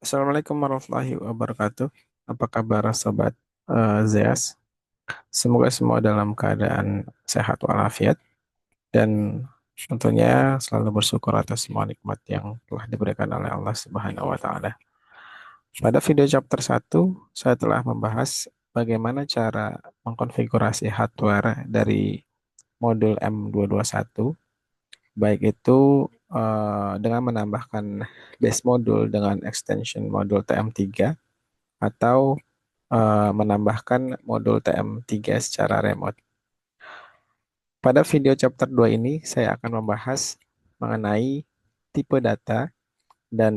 Assalamualaikum warahmatullahi wabarakatuh. Apa kabar sobat Zeas? Semoga semua dalam keadaan sehat walafiat dan tentunya selalu bersyukur atas semua nikmat yang telah diberikan oleh Allah Subhanahu wa taala. Pada video chapter 1, saya telah membahas bagaimana cara mengkonfigurasi hardware dari modul M221, baik itu dengan menambahkan base modul dengan extension modul TM3 atau menambahkan modul TM3 secara remote. Pada video chapter 2 ini, saya akan membahas mengenai tipe data dan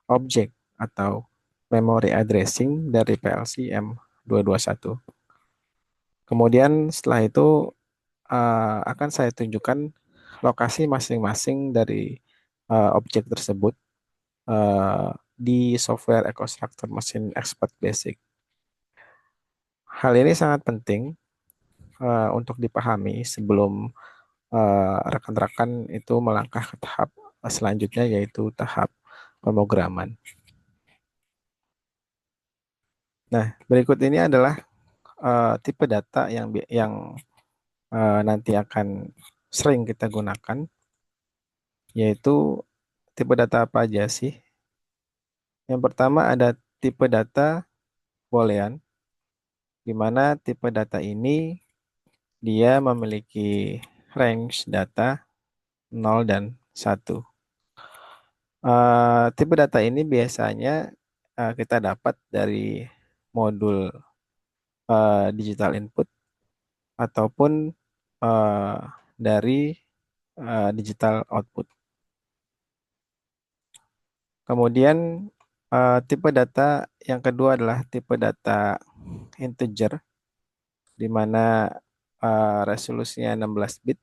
objek atau memory addressing dari PLC M221. Kemudian setelah itu akan saya tunjukkan lokasi masing-masing dari objek tersebut di software EcoStruxure Machine Expert Basic. Hal ini sangat penting untuk dipahami sebelum rekan-rekan itu melangkah ke tahap selanjutnya, yaitu tahap pemrograman. Nah, berikut ini adalah tipe data yang nanti akan sering kita gunakan, yaitu tipe data apa aja sih? Yang pertama ada tipe data boolean, di mana tipe data ini dia memiliki range data 0 dan 1. Tipe data ini biasanya kita dapat dari modul digital input ataupun uh, dari digital output. Kemudian tipe data yang kedua adalah tipe data integer, di mana resolusinya 16 bit.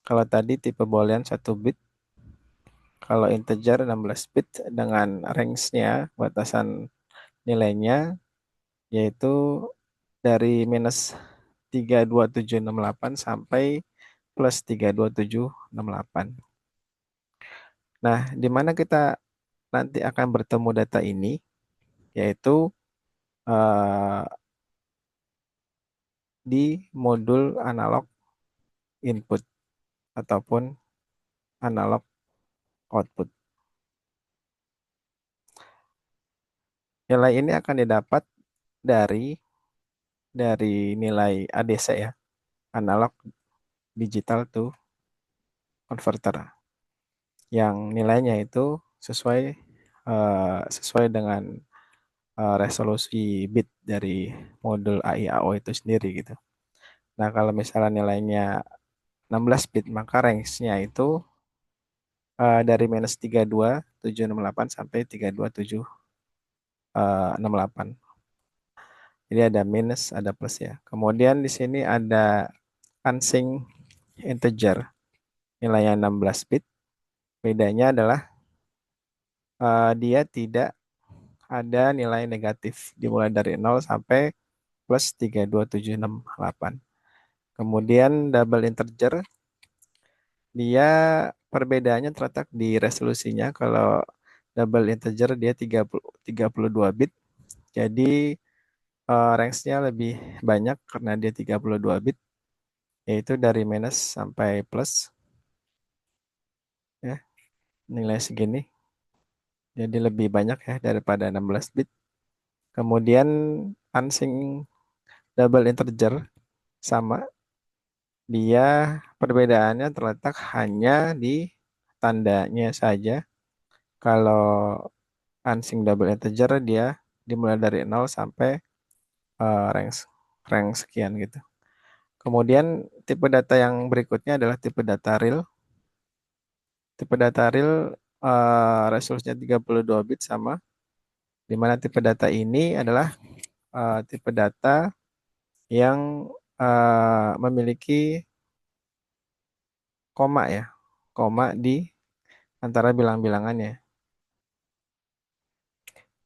Kalau tadi tipe boolean 1 bit, kalau integer 16 bit dengan range-nya, batasan nilainya, yaitu dari minus 32768 sampai plus 32768. Nah, di mana kita nanti akan bertemu data ini, yaitu eh, di modul analog input ataupun analog output. Nilai ini akan didapat dari nilai ADC ya, analog digital to converter, yang nilainya itu sesuai dengan resolusi bit dari modul AIAO itu sendiri gitu. Nah, kalau misalnya nilainya 16 bit, maka range-nya itu dari minus 32768 sampai 32768. Jadi ada minus, ada plus ya. Kemudian di sini ada unsync integer, nilainya 16 bit. Bedanya adalah dia tidak ada nilai negatif, dimulai dari 0 sampai plus 32768. Kemudian double integer, dia perbedaannya terletak di resolusinya. Kalau double integer dia 32 bit. Jadi range-nya lebih banyak karena dia 32 bit, yaitu dari minus sampai plus ya, nilai segini. Jadi lebih banyak ya daripada 16 bit. Kemudian unsync double integer sama, dia perbedaannya terletak hanya di tandanya saja. Kalau unsync double integer dia dimulai dari 0 sampai rank rank sekian gitu. Kemudian tipe data yang berikutnya adalah tipe data real. Tipe data real resolusinya 32 bit sama, di mana tipe data ini adalah tipe data yang memiliki koma ya, koma di antara bilang-bilangannya.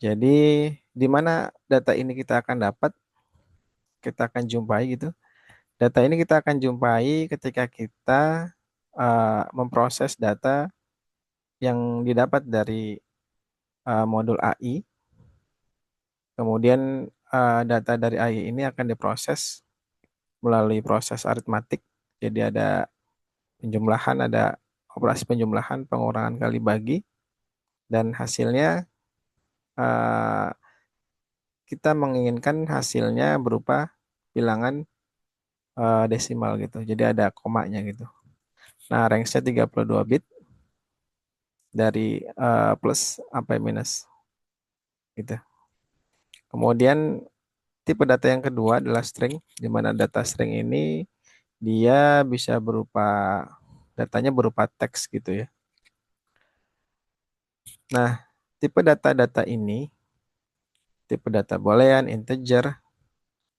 Jadi di mana data ini kita akan dapat, kita akan jumpai gitu. Data ini kita akan jumpai ketika kita memproses data yang didapat dari modul AI. Kemudian data dari AI ini akan diproses melalui proses aritmatik. Jadi ada penjumlahan, ada operasi penjumlahan, pengurangan kali bagi, dan hasilnya eh, kita menginginkan hasilnya berupa bilangan desimal gitu. Jadi ada komanya gitu. Nah, range-nya 32 bit dari plus sampai minus gitu. Kemudian tipe data yang kedua adalah string, di mana data string ini dia bisa berupa datanya berupa teks gitu ya. Nah, tipe data-data ini, tipe data boolean, integer,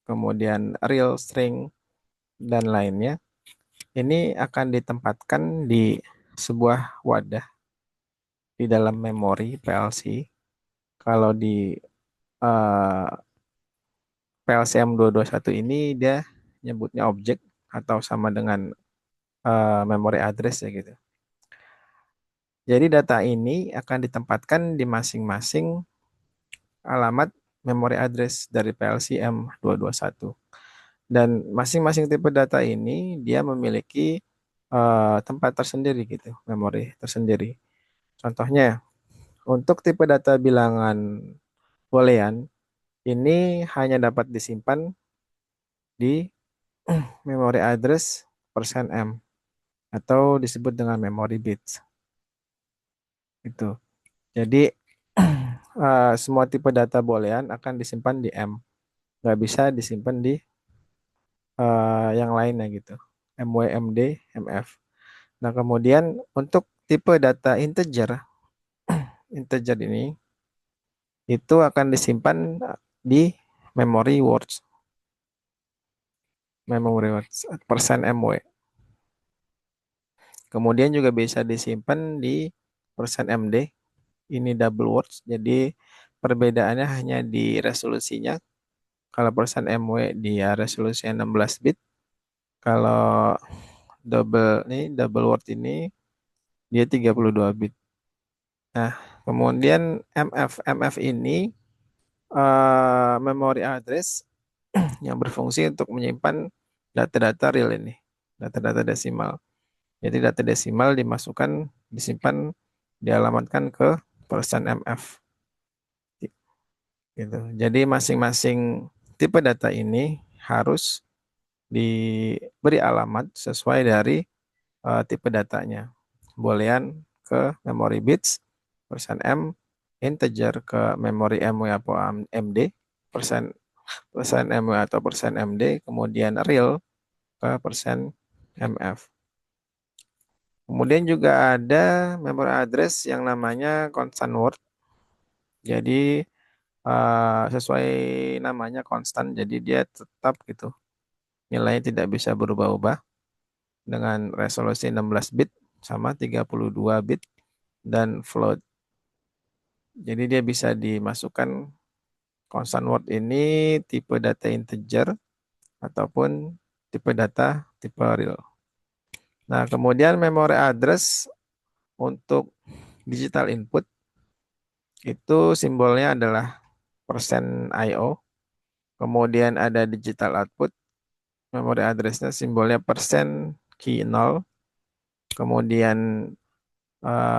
kemudian real string dan lainnya, ini akan ditempatkan di sebuah wadah di dalam memori PLC. Kalau di eh, PLCM 221 ini dia nyebutnya objek atau sama dengan memory address ya gitu. Jadi data ini akan ditempatkan di masing-masing alamat memory address dari PLCM 221. Dan masing-masing tipe data ini dia memiliki tempat tersendiri gitu, memori tersendiri. Contohnya, untuk tipe data bilangan boolean ini hanya dapat disimpan di memory address persen %m atau disebut dengan memory bits. Itu. Jadi semua tipe data boolean akan disimpan di M, nggak bisa disimpan di yang lainnya gitu. MW, MD, MF. Nah, kemudian untuk tipe data integer, integer ini itu akan disimpan di memory words, memory words persen MW. Kemudian juga bisa disimpan di persen MD, ini double words. Jadi perbedaannya hanya di resolusinya. Kalau persen MW dia resolusinya 16 bit. Kalau double word ini dia 32 bit. Nah, kemudian MF ini memory address yang berfungsi untuk menyimpan data-data real ini, data-data desimal. Jadi data desimal dimasukkan, disimpan, dialamatkan ke persen MF. Gitu. Jadi masing-masing tipe data ini harus diberi alamat sesuai dari tipe datanya. Boolean ke memory bits, persen M, integer ke memory MW atau MD, persen persen MW atau persen MD, kemudian real ke persen MF. Kemudian juga ada memory address yang namanya constant word. Jadi sesuai namanya konstan, jadi dia tetap gitu. Nilainya tidak bisa berubah-ubah dengan resolusi 16 bit sama 32 bit dan float. Jadi dia bisa dimasukkan constant word ini tipe data integer ataupun tipe data tipe real. Nah, kemudian memory address untuk digital input itu simbolnya adalah persen %IO. Kemudian ada digital output, memory addressnya simbolnya persen key 0. Kemudian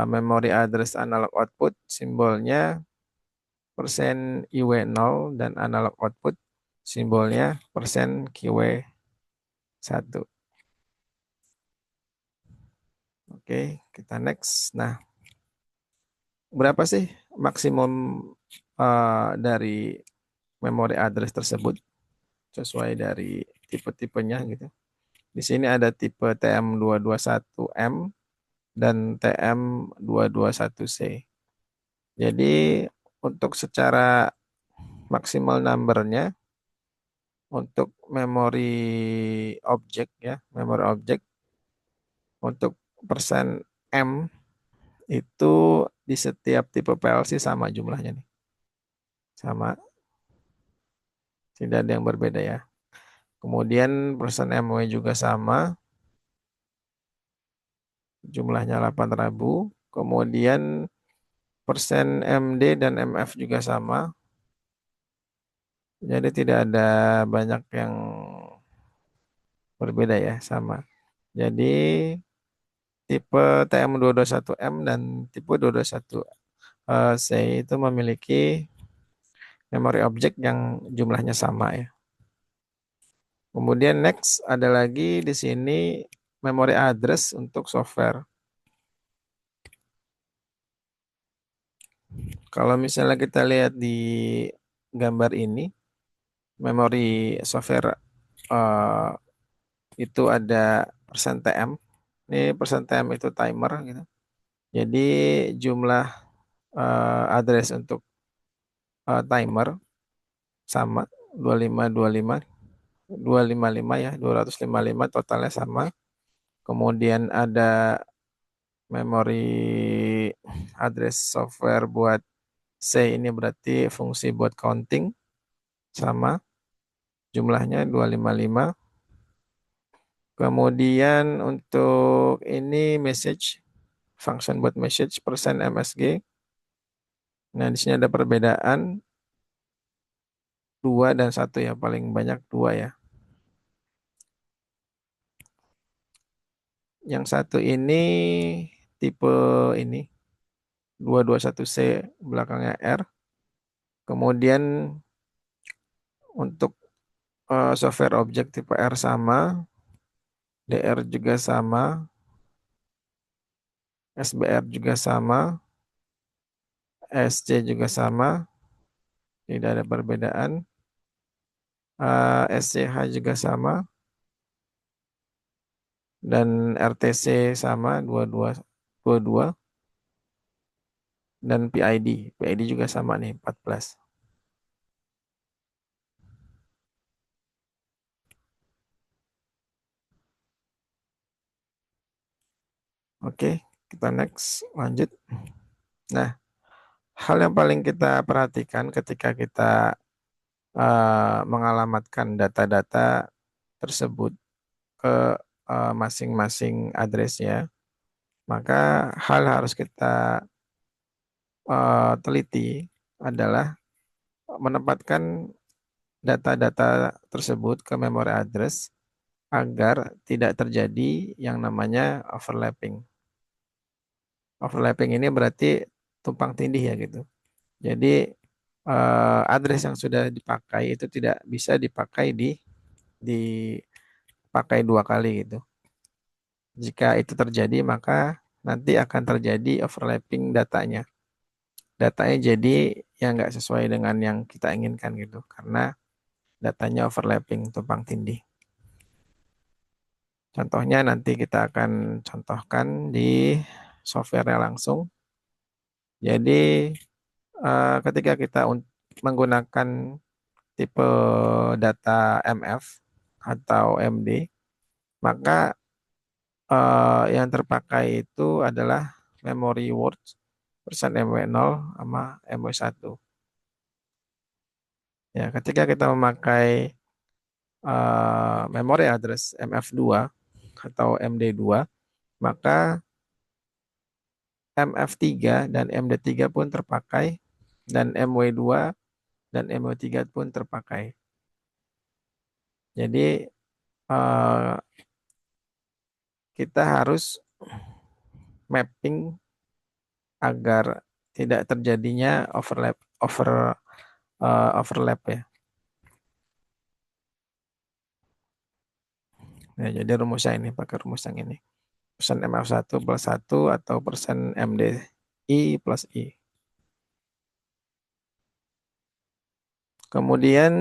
memory address analog output simbolnya persen IW 0 dan analog output simbolnya persen QW 1. Oke, kita next. Nah, berapa sih maksimum dari memory address tersebut sesuai dari tipe-tipenya gitu. Di sini ada tipe TM221M dan TM221C. Jadi untuk secara maksimal numbernya untuk memori objek ya, memori objek untuk persen M itu di setiap tipe PLC sama jumlahnya nih. Sama, tidak ada yang berbeda ya. Kemudian persen MW juga sama, jumlahnya 8.000. Kemudian persen MD dan MF juga sama. Jadi tidak ada banyak yang berbeda ya, sama. Jadi tipe TM221M dan tipe 221 C itu memiliki memori objek yang jumlahnya sama ya. Kemudian next ada lagi di sini memory address untuk software. Kalau misalnya kita lihat di gambar ini, memori software eh, itu ada persen TM. Ini persen TM itu timer gitu. Jadi jumlah address untuk timer sama 2525 255 ya, 255 totalnya sama. Kemudian ada memori address software buat C ini berarti fungsi buat counting sama jumlahnya 255. Kemudian untuk ini message function buat message persen MSG. Nah, di sini ada perbedaan 2 dan 1 ya, paling banyak 2 ya. Yang satu ini tipe ini 221C belakangnya R. Kemudian untuk software objek tipe R sama, DR juga sama, SBR juga sama, SC juga sama, tidak ada perbedaan. SCH juga sama, dan RTC sama, 22, dan PID juga sama nih, 14. Oke, kita next, lanjut. Nah, hal yang paling kita perhatikan ketika kita mengalamatkan data-data tersebut ke masing-masing addressnya, maka hal yang harus kita teliti adalah menempatkan data-data tersebut ke memory address agar tidak terjadi yang namanya overlapping. Overlapping ini berarti tumpang tindih ya gitu. Jadi address yang sudah dipakai itu tidak bisa dipakai dipakai dua kali gitu. Jika itu terjadi, maka nanti akan terjadi overlapping datanya. Datanya jadi yang nggak sesuai dengan yang kita inginkan gitu, karena datanya overlapping, tumpang tindih. Contohnya nanti kita akan contohkan di software langsung. Jadi ketika kita menggunakan tipe data MF atau MD, maka yang terpakai itu adalah memory word persen MW0 sama MW1. Ya, ketika kita memakai memory address MF2 atau MD2, maka MF3 dan MD3 pun terpakai dan MW2 dan MW3 pun terpakai. Jadi eh, kita harus mapping agar tidak terjadinya overlap ya. Nah, jadi rumusnya ini pakai rumus yang ini. Persen MF1 plus 1 atau persen MDI plus I. Kemudian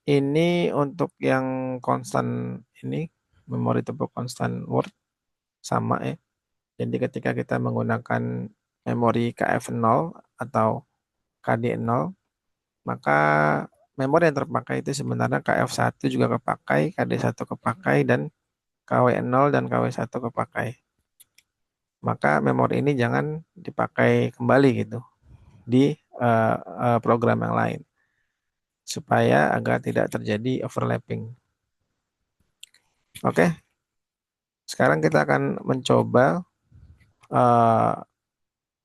ini untuk yang konstan ini, memori tipe konstan word sama ya. Jadi ketika kita menggunakan memori KF0 atau KD0, maka memori yang terpakai itu sebenarnya KF1 juga kepakai, KD1 kepakai, dan KW0 dan KW1 kepakai. Maka memori ini jangan dipakai kembali gitu di program yang lain supaya agar tidak terjadi overlapping. Oke, sekarang kita akan mencoba uh,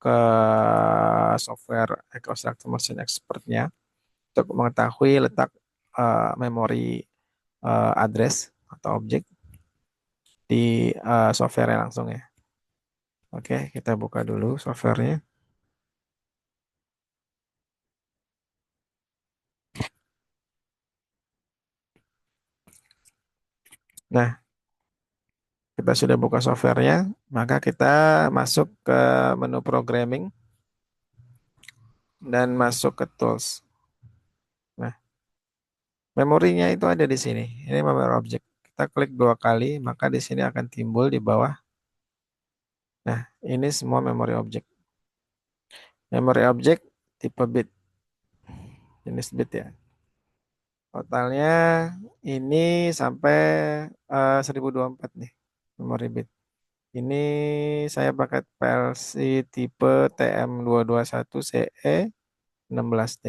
ke software EcoStruxure Motion Expertnya untuk mengetahui letak memori address atau objek di software langsung ya. Oke, kita buka dulu softwarenya. Nah, kita sudah buka softwarenya, maka kita masuk ke menu programming dan masuk ke tools. Nah, memorinya itu ada di sini. Ini memori objek. Kita klik dua kali, maka di sini akan timbul di bawah. Nah, ini semua memori objek. Memori objek tipe bit, jenis bit ya. Totalnya ini sampai 1024 nih, memori bit. Ini saya pakai PLC tipe TM221CE 16T.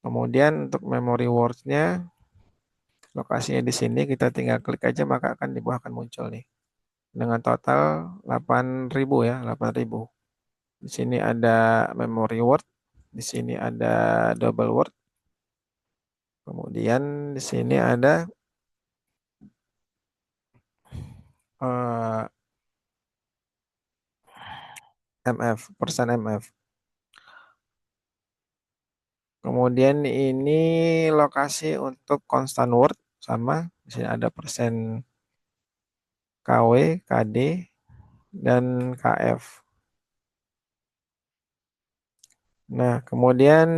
Kemudian untuk memory word-nya, lokasinya di sini kita tinggal klik aja maka akan di bawah akan muncul nih. Dengan total 8.000 ya, 8.000. Di sini ada memory word, di sini ada double word, kemudian di sini ada eh, MF, persen MF. Kemudian ini lokasi untuk constant word sama, di sini ada persen KW, KD, dan KF. Nah, kemudian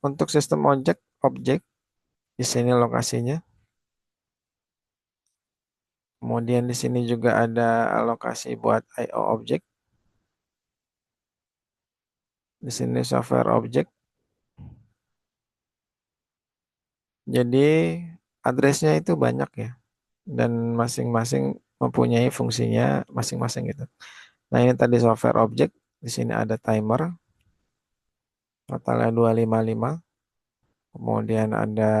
untuk sistem objek di sini lokasinya. Kemudian di sini juga ada alokasi buat I/O objek. Di sini software objek. Jadi addressnya itu banyak ya, dan masing-masing mempunyai fungsinya masing-masing gitu. Nah, ini tadi software objek. Di sini ada timer, totalnya 255. Kemudian ada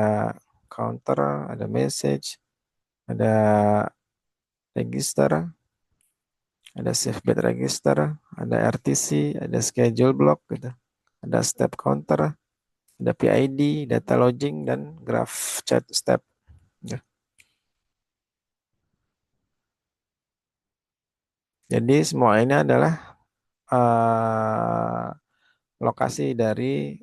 counter, ada message, ada register, ada save bit register, ada RTC, ada schedule block gitu. Ada step counter, ada PID, data logging, dan graph chat step. Ya. Jadi semua ini adalah eh, lokasi dari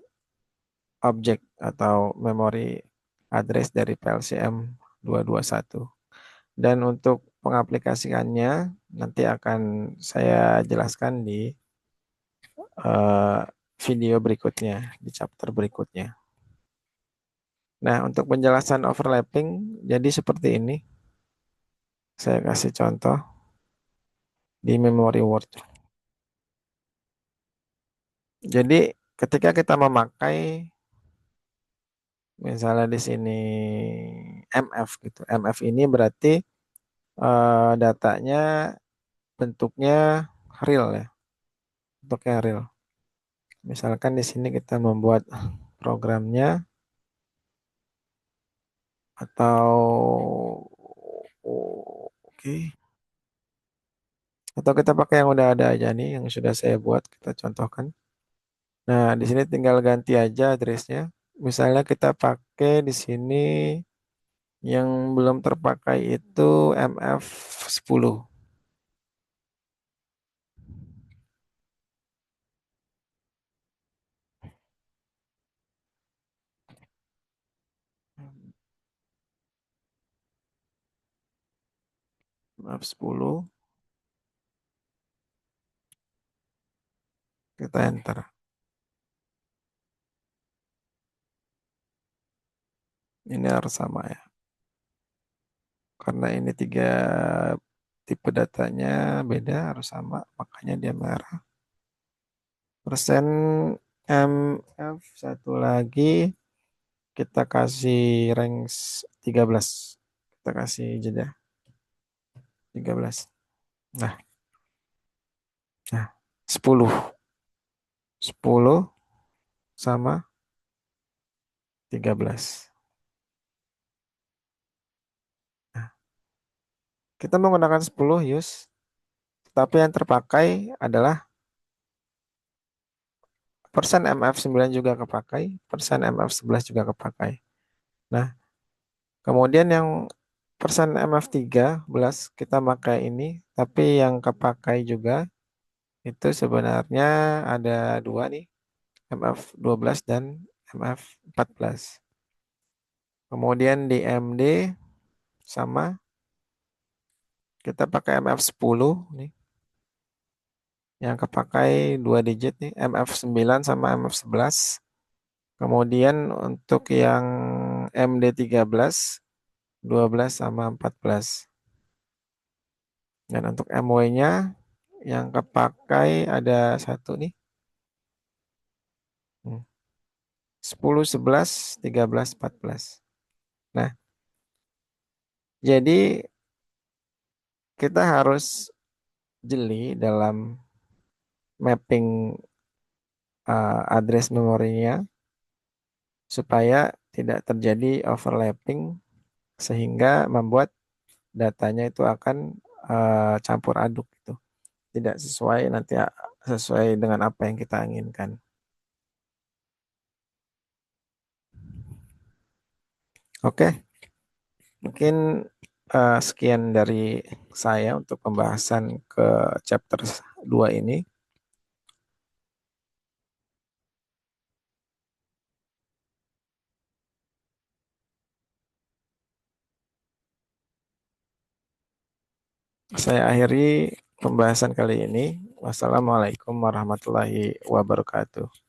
objek atau memori address dari PLCM 221. Dan untuk pengaplikasikannya nanti akan saya jelaskan di eh, video berikutnya, di chapter berikutnya. Nah, untuk penjelasan overlapping, jadi seperti ini. Saya kasih contoh di memory word. Jadi, ketika kita memakai, misalnya di sini MF gitu. MF ini berarti datanya bentuknya real ya, bentuknya real. Misalkan di sini kita membuat programnya atau oke, atau kita pakai yang udah ada aja nih yang sudah saya buat kita contohkan. Nah, di sini tinggal ganti aja addressnya. Misalnya kita pakai di sini yang belum terpakai itu MF10. MF10 kita enter. Ini harus sama ya. Karena ini tiga tipe datanya beda harus sama, makanya dia merah. Persen MF satu lagi kita kasih range 13. Kita kasih jeda 13. Nah, nah 10. 10 sama 13. Nah, kita menggunakan 10 Yus. Tapi yang terpakai adalah persen MF9 juga kepakai, persen MF11 juga kepakai. Nah, kemudian yang persen MF13 kita pakai ini, tapi yang kepakai juga itu sebenarnya ada dua nih, MF12 dan MF14. Kemudian di MD sama kita pakai MF10 nih, yang kepakai dua digit nih, MF9 sama MF11. Kemudian untuk yang MD13, 12 sama 14. Dan untuk MW-nya yang kepakai ada satu nih, 10, 11, 13, 14. Nah, jadi kita harus jeli dalam mapping address memorinya supaya tidak terjadi overlapping sehingga membuat datanya itu akan campur aduk gitu. Tidak sesuai nanti sesuai dengan apa yang kita inginkan. Oke, mungkin sekian dari saya untuk pembahasan ke chapter 2 ini. Saya akhiri pembahasan kali ini. Wassalamualaikum warahmatullahi wabarakatuh.